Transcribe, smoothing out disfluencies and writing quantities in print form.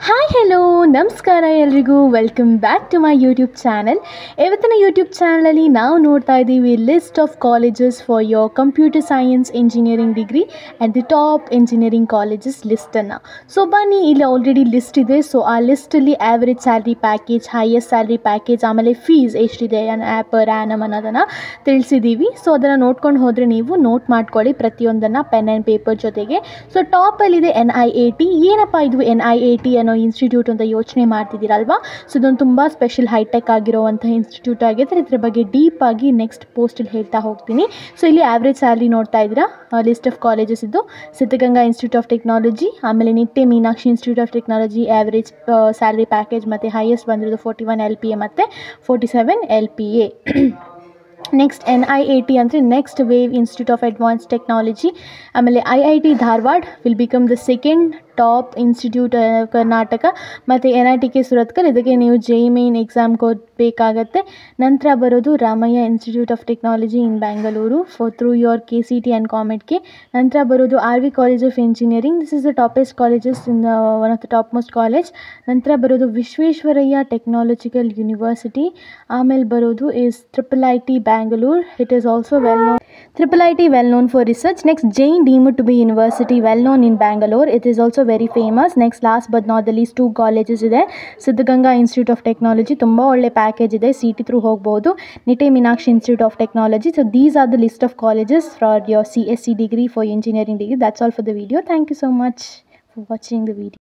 Hi hello ನಮಸ್ಕಾರ ಎಲ್ರಿಗೂ welcome back to my YouTube channel. ಇವತ್ತಿನ ಯೂಟ್ಯೂಬ್ ಚಾನಲಲ್ಲಿ ನಾವು ನೋಡ್ತಾ ಇದ್ದೀವಿ list of colleges for your computer science engineering degree and the top engineering colleges ಲಿಸ್ಟನ್ನು. ಸೊ ಬನ್ನಿ, ಇಲ್ಲಿ ಆಲ್ರೆಡಿ ಲಿಸ್ಟ್ ಇದೆ. ಸೊ ಆ ಲಿಸ್ಟಲ್ಲಿ average salary package, highest salary package, ಆಮೇಲೆ ಫೀಸ್ ಎಷ್ಟಿದೆ ಪರ್ ಆ್ಯನಮ್ ಅನ್ನೋದನ್ನು ತಿಳಿಸಿದ್ದೀವಿ. ಸೊ ಅದನ್ನು ನೋಡ್ಕೊಂಡು ಹೋದರೆ ನೀವು ನೋಟ್ ಮಾಡ್ಕೊಳ್ಳಿ ಪ್ರತಿಯೊಂದನ್ನು ಪೆನ್ ಆ್ಯಂಡ್ ಪೇಪರ್ ಜೊತೆಗೆ. ಸೊ ಟಾಪಲ್ಲಿದೆ NIAT. ಏನಪ್ಪ ಇದು NIAT ಅನ್ನೋ ಇನ್ಸ್ಟಿಟ್ಯೂಟ್ ಅಂತ ಯೋಚನೆ ಮಾಡ್ತಿದ್ದೀರಲ್ವಾ? ಸೊ ಇದೊಂದು ತುಂಬ ಸ್ಪೆಷಲ್ ಹೈಟೆಕ್ ಆಗಿರೋವಂಥ ಇನ್ಸ್ಟಿಟ್ಯೂಟ್ ಆಗಿದೆ. ಇದ್ರ ಬಗ್ಗೆ ಡೀಪ್ ಆಗಿ ನೆಕ್ಸ್ಟ್ ಪೋಸ್ಟಲ್ಲಿ ಹೇಳ್ತಾ ಹೋಗ್ತೀನಿ. ಸೊ ಇಲ್ಲಿ ಆವ್ರೇಜ್ ಸ್ಯಾಲ್ರಿ ನೋಡ್ತಾ ಇದ್ದೀರಾ, ಲಿಸ್ಟ್ ಆಫ್ ಕಾಲೇಜಸ್ ಇದು. ಸಿದ್ಧಗಂಗಾ ಇನ್ಸ್ಟಿಟ್ಯೂಟ್ ಆಫ್ ಟೆಕ್ನಾಲಜಿ, ಆಮೇಲೆ Nitte Meenakshi institute of technology average salary package ಮತ್ತು ಹೈಯೆಸ್ಟ್ ಬಂದಿರೋದು 41 LPA ಮತ್ತು 47 LPA. ನೆಕ್ಸ್ಟ್ NIAT ಅಂದರೆ next wave institute of advance technology. ಆಮೇಲೆ IIT Dharwad will become the second top institute Karnataka. ಮತ್ತು NITK ಸುರತ್ಕಲ್, ಇದಕ್ಕೆ ನೀವು JEE ಮೇನ್ ಎಕ್ಸಾಮ್ ಕೊಡಬೇಕಾಗತ್ತೆ. ನಂತರ ಬರೋದು Ramaiah institute of technology in ಬ್ಯಾಂಗಲೂರು for through your KCT and COMEDK. ನಂತರ ಬರೋದು RV college of engineering. This is the toppest colleges in one of the top most college. ನಂತರ ಬರೋದು ವಿಶ್ವೇಶ್ವರಯ್ಯ ಟೆಕ್ನಾಲಜಿಕಲ್ ಯೂನಿವರ್ಸಿಟಿ. ಆಮೇಲೆ ಬರೋದು is IIIT Bangalore. It is also well known. IIIT well known for research. Next, Jain deemed to be university well known in Bangalore. It is also very famous. Next, last but not the least, 2 colleges ಇದೆ. Siddaganga institute of technology, ತುಂಬ ಒಳ್ಳೆ package ಇದೆ, CT through ಹೋಗ್ಬೋದು. Nitte Meenakshi institute of technology. So these are the list of colleges for your CSC degree, for engineering degree. That's all for the video. Thank you so much for watching the video.